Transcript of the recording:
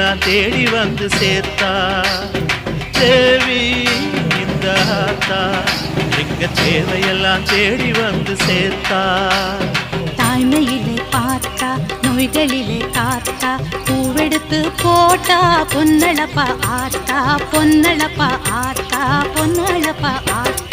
தேவையெல்லாம் தேடி வந்து சேர்த்தா தேவி இந்த ஆத்தா எங்க தேவையெல்லாம் தேடி வந்து சேர்த்தா. தாய்மையிலே பார்த்தா நோய்களிலே காத்தா பூவெடுத்து போட்டா பொன்னளப்பா ஆத்தா பொன்னளப்பா ஆத்தா பொன்னளப்பா ஆத்தா.